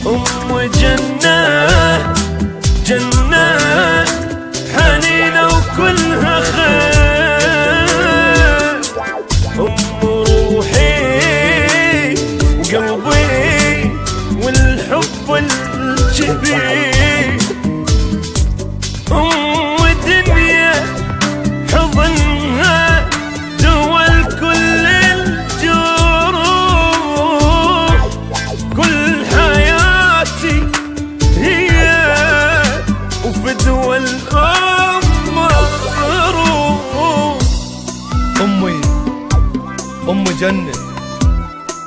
أم جنة جنة حنينة وكلها خير، أم روحي وقلبي والحب الكبير، أم دنيا حضنها دول كل الجروح، كل حياتي هي وفدوى الأم روح. أم جنة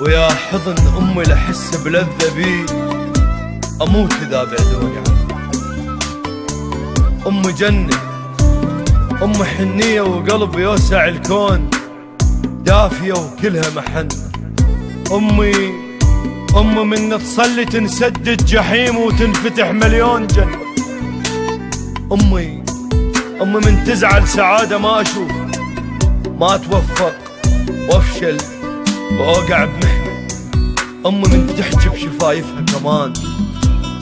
ويا حضن أمي لحس بلذة بي، أموت إذا بعدوني عنك. أم جنة أم حنية وقلب يوسع الكون، دافية وكلها محن. أمي من تصلي تنسدد جحيم وتنفتح مليون جنة. أمي من تزعل سعادة ما أشوف، ما أتوفق وأفشل وأوقع بمحنة. أمي من تحكي بشفايفها كمان،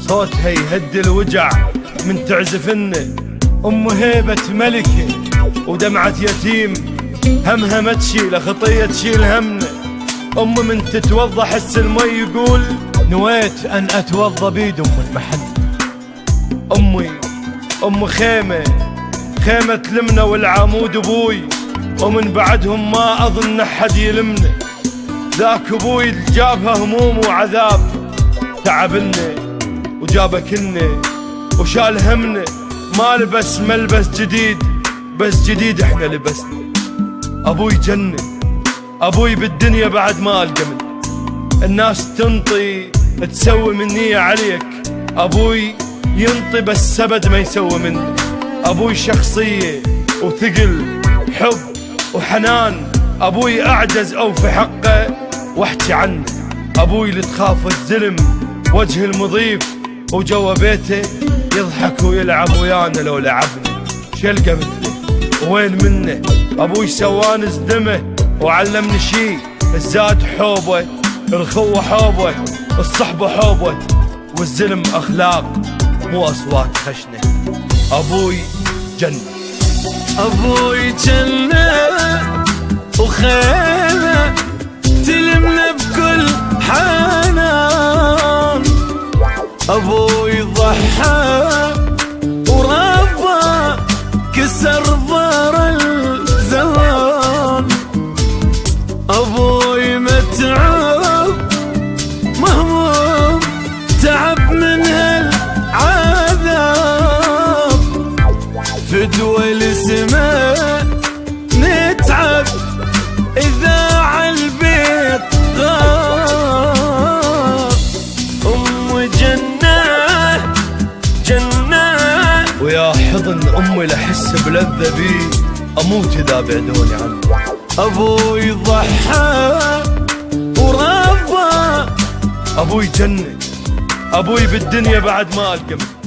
صوتها يهدي الوجع من تعزفنه. هيبة ملكة ودمعة يتيم، همها ما تشيل خطية تشيل همنا. من تتوضى حس المي يقول نويت أن أتوضى بيد المحن. أمي خيمة تلمنا والعمود أبوي، ومن بعدهم ما أظن أحد يلمنا. ذاك أبوي جابها هموم وعذاب، تعبنا وجابكلنا وشال همنا. ما لبس ملبس جديد، بس جديد احنا لبسنا. أبوي جنة، أبوي بالدنيا بعد ما ألقى منه. الناس تنطي تسوي مني عليك، أبوي ينطي بس سبد ما يسوي منه. أبوي شخصية وثقل حب وحنان، أبوي أعجز أو في حقه واحكي عنه. أبوي اللي تخاف الزلم وجه المضيف، وجوا بيته يضحك ويلعب ويانا لو لعبنا. شلقى مثله وين منه؟ أبوي سواني زدمه وعلمني شي، الزاد حوبه، الخوة حوبه، الصحبة حوبه، والزلم أخلاق مو أصوات خشنة. أبوي جنة، أبوي جنة وخيمة تلمنا بكل حنان. أبوي ضحى وربى كسر ضار الزمان. أبوي متعب مهموم تعب من هالعذاب، فدوى السماء نتعب إذا عالبيت غاب. أم جنة جنة ويا حضن أمي لحس بلذة بي، أموت إذا بعدوني عنك. أبوي ضحى وربى، أبوي جنة، أبوي بالدنيا بعد ما ألقى منه.